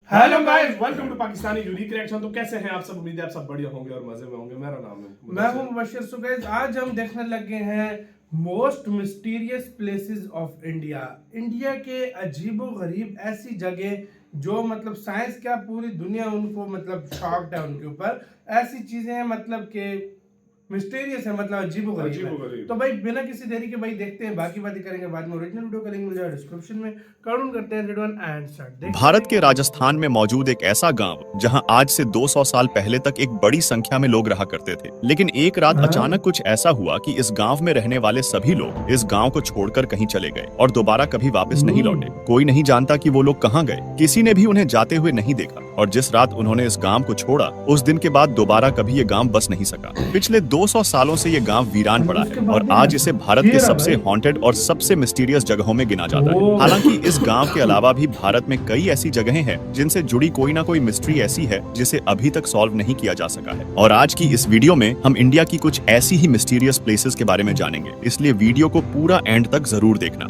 Hello guys, welcome to Pakistani unique reaction. तो कैसे हैं आप सब? उम्मीद है आप सब बढ़िया होंगे और मजे में होंगे। मेरा नाम है मैं हूं मुबशिर। सो गाइस, आज हम देखने लगे हैं most mysterious places of India. India के अजीबो गरीब ऐसी जगह जो मतलब साइंस क्या पूरी दुनिया उनको मतलब शॉक्ड है उनके ऊपर। ऐसी चीजें हैं मतलब के मिस्टीरियस है, मतलब अजीबो गरीब। तो भाई बिना किसी देरी के भाई देखते हैं, बाकी बातें करेंगे बाद में। ओरिजिनल वीडियो का लिंक मिल जाएगा डिस्क्रिप्शन में। काउंट करते हैं 3 2 1 एंड स्टार्ट। भारत के राजस्थान में मौजूद एक ऐसा गांव जहां आज से 200 साल पहले तक एक बड़ी संख्या में लोग रहा करते थे, लेकिन एक रात अचानक कुछ ऐसा हुआ कि इस गांव में रहने वाले सभी लोग इस गांव को छोड़कर कहीं चले गए और दोबारा कभी वापस नहीं लौटे। कोई नहीं जानता कि वो लोग कहां गए, किसी ने भी उन्हें जाते हुए नहीं देखा और जिस रात उन्होंने इस गांव को छोड़ा उस दिन के बाद दोबारा कभी ये गांव बस नहीं सका। पिछले 200 सालों से ये गांव वीरान पड़ा है और आज इसे भारत के सबसे हॉन्टेड और सबसे मिस्टीरियस जगहों में गिना जाता है। हालांकि इस गांव के अलावा भी भारत में कई ऐसी जगहें हैं जिनसे जुड़ी कोई ना कोई मिस्ट्री ऐसी है जिसे अभी तक सॉल्व नहीं किया जा सका है। और आज की इस वीडियो में हम इंडिया की कुछ ऐसी ही मिस्टीरियस प्लेसेस के बारे में जानेंगे, इसलिए वीडियो को पूरा एंड तक जरूर देखना।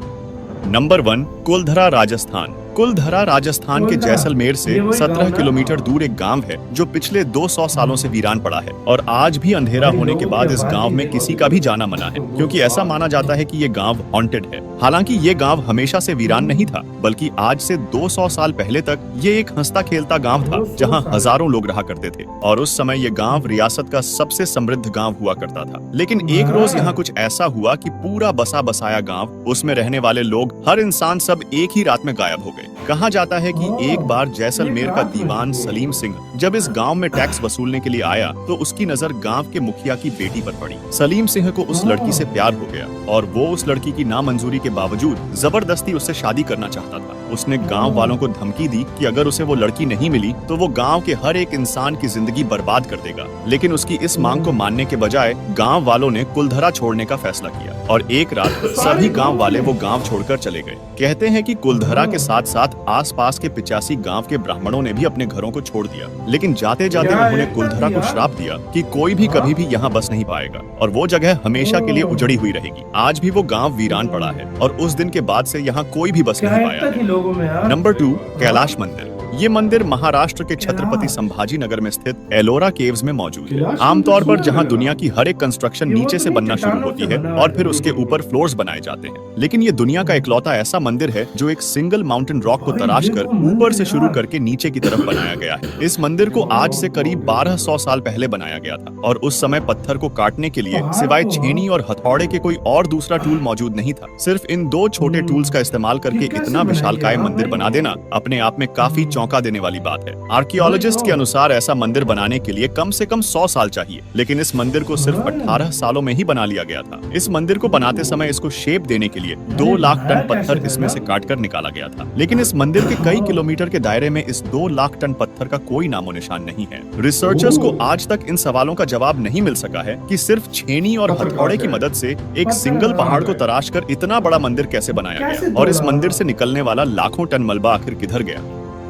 नंबर 1, कुलधरा राजस्थान। कुलधरा राजस्थान के जैसलमेर से 17 किलोमीटर दूर एक गांव है जो पिछले 200 सालों से वीरान पड़ा है और आज भी अंधेरा होने के बाद इस गांव में किसी का भी जाना मना है, क्योंकि ऐसा माना जाता है कि ये गांव हॉन्टेड है। हालांकि ये गांव हमेशा से वीरान नहीं था, बल्कि आज से 200 साल पहले तक ये एक हंसता खेलता गांव था जहां हजारों लोग रहा करते थे और उस समय ये गांव रियासत का सबसे समृद्ध गांव हुआ करता था। लेकिन एक रोज यहाँ कुछ ऐसा हुआ कि पूरा बसा बसाया गाँव, उसमें रहने वाले लोग, हर इंसान सब एक ही रात में गायब हो गए। कहा जाता है कि एक बार जैसलमेर का दीवान सलीम सिंह जब इस गांव में टैक्स वसूलने के लिए आया तो उसकी नजर गांव के मुखिया की बेटी पर पड़ी। सलीम सिंह को उस लड़की से प्यार हो गया और वो उस लड़की की नामंजूरी के बावजूद जबरदस्ती उससे शादी करना चाहता था। उसने गांव वालों को धमकी दी कि अगर उसे वो लड़की नहीं मिली तो वो गांव के हर एक इंसान की जिंदगी बर्बाद कर देगा। लेकिन उसकी इस मांग को मानने के बजाय गांव वालों ने कुलधरा छोड़ने का फैसला किया और एक रात सभी गांव वाले वो गांव छोड़कर चले गए। कहते हैं कि कुलधरा के साथ साथ आसपास के 85 गांव के ब्राह्मणों ने भी अपने घरों को छोड़ दिया, लेकिन जाते जाते उन्होंने कुलधरा को श्राप दिया कि कोई भी कभी भी यहाँ बस नहीं पाएगा और वो जगह हमेशा के लिए उजड़ी हुई रहेगी। आज भी वो गांव वीरान पड़ा है और उस दिन के बाद से यहाँ कोई भी बस नहीं पाया। नंबर 2, कैलाश मंदिर। ये मंदिर महाराष्ट्र के छत्रपति संभाजी नगर में स्थित एलोरा केव्स में मौजूद है। आमतौर पर जहाँ दुनिया की हर एक कंस्ट्रक्शन नीचे से बनना शुरू होती है और फिर उसके ऊपर फ्लोर्स बनाए जाते हैं, लेकिन ये दुनिया का इकलौता ऐसा मंदिर है जो एक सिंगल माउंटेन रॉक को तराश कर ऊपर से शुरू करके नीचे की तरफ बनाया गया है। इस मंदिर को आज से करीब 1200 साल पहले बनाया गया था और उस समय पत्थर को काटने के लिए सिवाय छेनी और हथौड़े के कोई और दूसरा टूल मौजूद नहीं था। सिर्फ इन 2 छोटे टूल्स का इस्तेमाल करके इतना विशालकाय मंदिर बना देना अपने आप में काफी चौंका देने वाली बात है। आर्कियोलॉजिस्ट के अनुसार ऐसा मंदिर बनाने के लिए कम से कम 100 साल चाहिए, लेकिन इस मंदिर को सिर्फ 18 सालों में ही बना लिया गया था। इस मंदिर को बनाते समय इसको शेप देने के लिए 2 लाख टन पत्थर इसमें से काटकर निकाला गया था, लेकिन इस मंदिर के कई किलोमीटर के दायरे में इस 2 लाख टन पत्थर का कोई नामो निशान नहीं है। रिसर्चर्स को आज तक इन सवालों का जवाब नहीं मिल सका है कि सिर्फ छेनी और हथौड़े की मदद से एक सिंगल पहाड़ को तराश कर इतना बड़ा मंदिर कैसे बनाया गया और इस मंदिर से निकलने वाला लाखों टन मलबा आखिर किधर गया।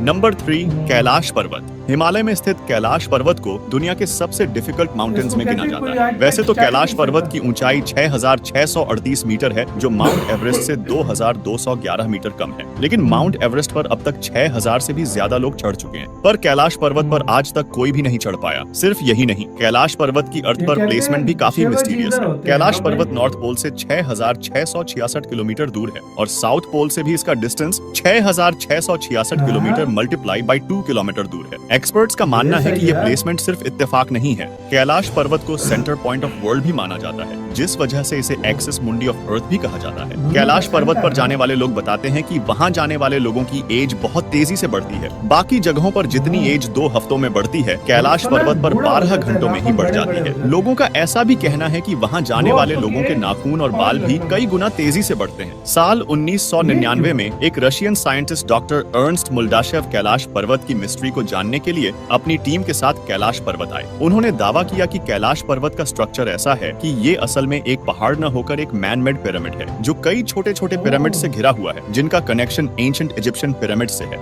नंबर 3, कैलाश पर्वत। हिमालय में स्थित कैलाश पर्वत को दुनिया के सबसे डिफिकल्ट माउंटेन्स में गिना जाता है। वैसे तो कैलाश पर्वत की ऊंचाई 6638 मीटर है, जो माउंट एवरेस्ट से 2211 मीटर कम है, लेकिन माउंट एवरेस्ट पर अब तक 6000 से भी ज्यादा लोग चढ़ चुके हैं, पर कैलाश पर्वत पर आज तक कोई भी नहीं चढ़ पाया। सिर्फ यही नहीं, कैलाश पर्वत की अर्थ पर प्लेसमेंट भी काफी मिस्टीरियस है। कैलाश पर्वत नॉर्थ पोल से 6666 किलोमीटर दूर है और साउथ पोल से भी इसका distance 6666 kilometre multiply by 2 kilometre दूर है। एक्सपर्ट्स का मानना है कि ये प्लेसमेंट सिर्फ इत्तेफाक नहीं है। कैलाश पर्वत को सेंटर पॉइंट ऑफ वर्ल्ड भी माना जाता है, जिस वजह से इसे एक्सिस मुंडी ऑफ अर्थ भी कहा जाता है। कैलाश पर्वत पर जाने वाले लोग बताते हैं कि वहाँ जाने वाले लोगों की एज बहुत तेजी से बढ़ती है। बाकी जगहों पर जितनी एज 2 हफ्तों में बढ़ती है, कैलाश पर्वत पर 12 घंटों में ही बढ़ जाती है। लोगों का ऐसा भी कहना है कि वहाँ जाने वाले लोगों के नाखून और बाल भी कई गुना तेजी से बढ़ते हैं। साल 1999 में एक Russian scientist doctor Ernst Muldashev Kailash पर्वत की मिस्ट्री को जानने के लिए अपनी टीम के साथ कैलाश पर्वत आए। उन्होंने दावा किया कि कैलाश पर्वत का स्ट्रक्चर ऐसा है कि ये असल में एक पहाड़ न होकर एक मैन मेड पिरामिड है, जो कई छोटे छोटे पिरामिड से घिरा हुआ है, जिनका कनेक्शन एंशिएंट इजिप्शियन पिरामिड से है।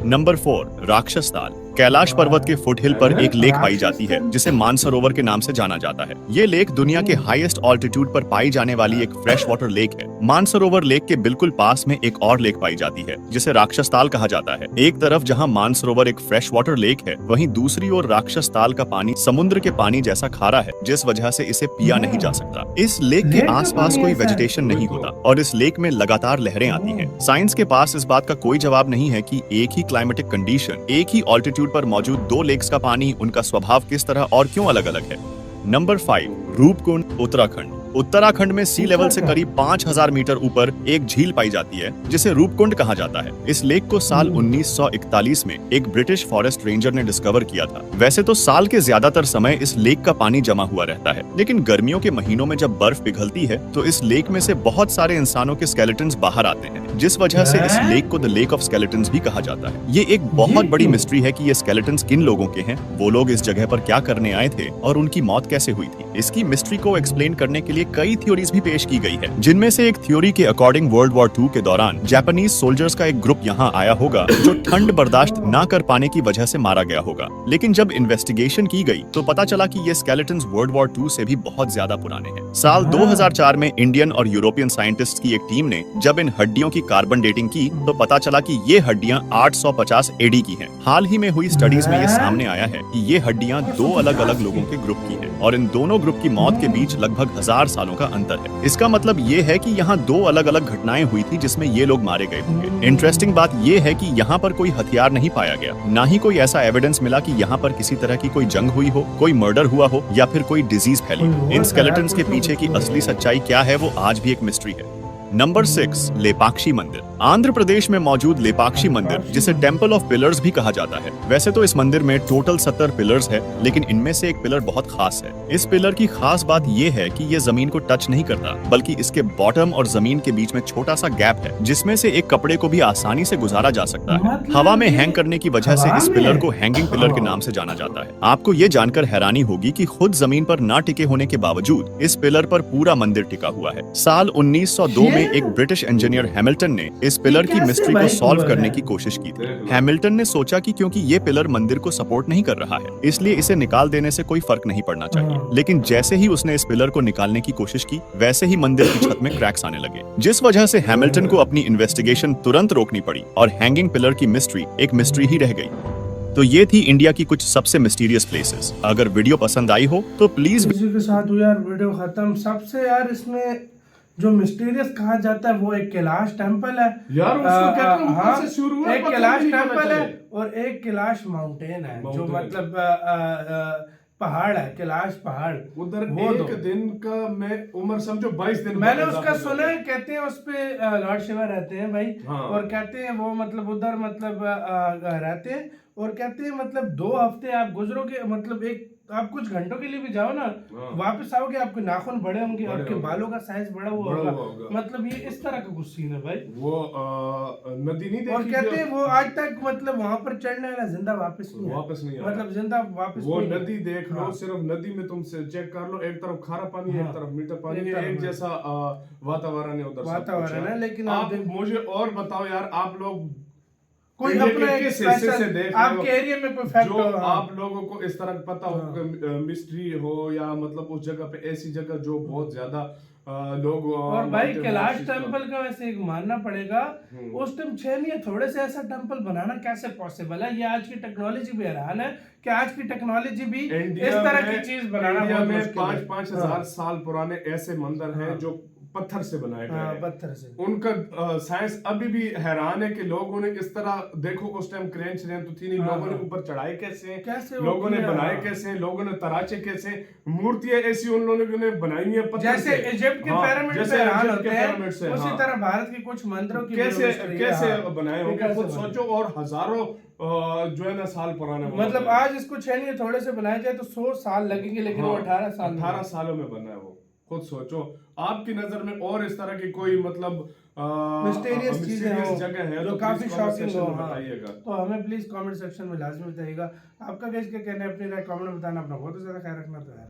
नंबर 4, राक्षस ताल। कैलाश पर्वत के फुटहिल पर एक लेक पाई जाती है जिसे मानसरोवर के नाम से जाना जाता है। ये लेक दुनिया के हाईएस्ट ऑल्टीट्यूड पर पाई जाने वाली एक फ्रेश वाटर लेक है। मानसरोवर लेक के बिल्कुल पास में एक और लेक पाई जाती है जिसे राक्षस ताल कहा जाता है। एक तरफ जहाँ मानसरोवर एक फ्रेश वाटर लेक है, वहीं दूसरी ओर राक्षस ताल का पानी समुद्र के पानी जैसा खारा है, जिस वजह से इसे पिया नहीं जा सकता। इस लेक के आसपास कोई वेजिटेशन नहीं होता और इस लेक में लगातार लहरें आती हैं। साइंस के पास इस बात का कोई जवाब नहीं है कि एक ही क्लाइमेटिक कंडीशन, एक ही ऑल्टीट्यूड पर मौजूद दो लेक्स का पानी, उनका स्वभाव किस तरह और क्यों अलग अलग है। नंबर 5, रूपकुंड, उत्तराखंड। उत्तराखंड में सी लेवल से करीब 5000 मीटर ऊपर एक झील पाई जाती है जिसे रूपकुंड कहा जाता है। इस लेक को साल 1941 में एक ब्रिटिश फॉरेस्ट रेंजर ने डिस्कवर किया था। वैसे तो साल के ज्यादातर समय इस लेक का पानी जमा हुआ रहता है, लेकिन गर्मियों के महीनों में जब बर्फ पिघलती है तो इस लेक में से बहुत सारे इंसानों के स्केलेटन्स बाहर आते हैं, जिस वजह से इस लेक को द लेक ऑफ स्केलेटन्स भी कहा जाता है। ये एक बहुत बड़ी मिस्ट्री है कि ये स्केलेटन्स किन लोगों के हैं, वो लोग इस जगह पर क्या करने आए थे और उनकी मौत कैसे हुई थी। इसकी मिस्ट्री को एक्सप्लेन करने के लिए कई थ्योरीज भी पेश की गई है, जिनमें से एक थ्योरी के अकॉर्डिंग वर्ल्ड वॉर 2 के दौरान जापानीज सोल्जर्स का एक ग्रुप यहाँ आया होगा जो ठंड बर्दाश्त न कर पाने की वजह से मारा गया होगा। लेकिन जब इन्वेस्टिगेशन की गई तो पता चला कि ये स्केलेटन्स वर्ल्ड वॉर 2 से भी बहुत ज्यादा पुराने हैं। साल 2004 में इंडियन और यूरोपियन साइंटिस्ट की एक टीम ने जब इन हड्डियों की कार्बन डेटिंग की तो पता चला कि ये हड्डियां 850 एडी की हैं। हाल ही में हुई स्टडीज में ये सामने आया है कि ये हड्डियां दो अलग अलग लोगों के ग्रुप की हैं और इन दोनों ग्रुप की मौत के बीच लगभग 1000 सालों का अंतर है। इसका मतलब ये है कि यहाँ दो अलग अलग घटनाएं हुई थी जिसमें ये लोग मारे गए होंगे। इंटरेस्टिंग बात ये है कि यहाँ पर कोई हथियार नहीं पाया गया, ना ही कोई ऐसा एविडेंस मिला कि यहाँ पर किसी तरह की कोई जंग हुई हो, कोई मर्डर हुआ हो या फिर कोई डिजीज फैली हो। इन स्केलेटन्स के पीछे की असली सच्चाई क्या है वो आज भी एक मिस्ट्री है। नंबर 6, लेपाक्षी मंदिर। आंध्र प्रदेश में मौजूद लेपाक्षी मंदिर, जिसे टेम्पल ऑफ पिलर्स भी कहा जाता है। वैसे तो इस मंदिर में टोटल 70 पिलर्स है, लेकिन इनमें से एक पिलर बहुत खास है। इस पिलर की खास बात ये है कि ये जमीन को टच नहीं करता, बल्कि इसके बॉटम और जमीन के बीच में छोटा सा गैप है, जिसमें से एक कपड़े को भी आसानी से गुजारा जा सकता है। हवा में हैंग करने की वजह से इस पिलर को हैंगिंग पिलर के नाम से जाना जाता है। आपको ये जानकर हैरानी होगी कि खुद जमीन पर ना टिके होने के बावजूद इस पिलर पर पूरा मंदिर टिका हुआ है। साल 1902 में एक ब्रिटिश इंजीनियर हैमिल्टन ने इस पिलर की मिस्ट्री को सॉल्व करने की कोशिश की थी। हैमिल्टन ने सोचा कि क्योंकि ये पिलर मंदिर को सपोर्ट नहीं कर रहा है, इसलिए इसे निकाल देने से कोई फर्क नहीं पड़ना चाहिए। लेकिन जैसे ही उसने इस पिलर को निकालने की कोशिश की, वैसे ही मंदिर की छत में क्रैक्स आने लगे, जिस वजह से हैमिल्टन को अपनी इन्वेस्टिगेशन तुरंत रोकनी पड़ी और हैंगिंग पिलर की मिस्ट्री एक मिस्ट्री ही रह गई। तो ये थी इंडिया की कुछ सबसे मिस्टीरियस प्लेसेस। अगर वीडियो पसंद आई हो तो प्लीज इसी के साथ हुआ यार वीडियो खत्म। सबसे यार इसमें जो मिस्टीरियस कहा जाता है वो एक कैलाश टेम्पल है यार, उसको कहते हैं ऊपर से शुरू हुआ, एक पता कैलाश नहीं टेम्पल चले। है और एक कैलाश माउंटेन है, जो मतलब पहाड़ है, कैलाश पहाड़। उधर वो एक दिन का मैं उम्र समझो 22 दिन मैंने बाद उसका इजाफा सुना हो है, कहते हैं उस पे लॉर्ड शिवा रहते हैं भाई। हाँ। और कहते हैं वो मतलब उधर मतलब रहते हैं और कहते हैं मतलब 2 हफ्ते आप गुजरोगे, मतलब एक आप कुछ घंटों के लिए भी जाओ ना, हाँ। वापस आओगे आपके नाखून बड़े होंगे, बड़े आपके होंगे। बालों का साइज बड़ा हुआ बड़ा हुआ होगा। होगा। मतलब ये इस तरह का कुछ सीन है भाई। वो नदी नहीं और देखी कहते हैं जो- वो आज तक मतलब वहां पर चढ़ने वाला जिंदा वापस नहीं आया। वापस नहीं आया। मतलब जिंदा वापस वो नहीं आया। नदी देख लो, हाँ। सिर्फ नदी में तुम से चेक कर लो, एक तरफ खारा पानी है, हाँ। एक तरफ मीठा पानी एक है, तरफ एक है। जैसा वातावरण है उधर, सब कुछ वातावरण है, लेकिन आप आप देख- मुझे और बताओ यार, आप लोग कोई इंडिया अपना के एक किस हिस्से से स्पेशल देख रहे हो? आपके एरिया में कोई फैक्ट जो हो। हाँ। आप लोगों को इस तरह पता हो कि मिस्ट्री हो या मतलब उस जगह पे ऐसी जगह जो बहुत ज्यादा लोग और भाई मानते हो, कैलाश चीज़ का- टेम्पल का वैसे एक मानना पड़ेगा, उस टाइम 6 नहीं थोड़े से ऐसा टेम्पल बनाना कैसे पॉसिबल है। ये आज की टेक्नोलॉजी भी हैरान है कि आज की टेक्नोलॉजी भी इंडिया इस तरह की में- चीज बनाना इंडिया बहुत में मुश्किल है। 5-5 हजार साल पुराने ऐसे मंदिर हैं जो पत्थर से बनाए गए हाँ, हैं। पत्थर से। उनका साइंस अभी भी हैरान है कि लोगों ने इस तरह, देखो उस टाइम क्रेन तो थी नहीं, लोगों ने ऊपर चढ़ाए कैसे लोगों ने बनाए कैसे, लोगों ने तराचे कैसे, मूर्तियां ऐसी उन लोगों ने बनाई है पत्थर जैसे से। इजिप्ट के हाँ, पिरामिड जैसे हैरान इजिप्ट के होते हैं, पिरामिड से, उसी हाँ। तरह भारत के कुछ मंदिरों की कैसे mystery है, कैसे हाँ। बनाए होंगे कैसे खुद बने? सोचो, और हजारों जो है ना साल पुराने मतलब आज इसको 6 नहीं थोड़े से बनाया जाए तो 100 साल लगेंगे, लेकिन वो 18 साल में 18 सालों में बना है वो। खुद सोचो, आपकी नजर में और इस तरह की कोई मतलब मिस्टीरियस चीजें हो जगह है जो तो काफी शॉकिंग हो, हाँ। बताइएगा। तो हमें प्लीज कमेंट सेक्शन में लाजमी बताइएगा। आपका क्या कहना है, अपनी राय कमेंट में बताना। अपना बहुत ज्यादा ख्याल रखना तो है।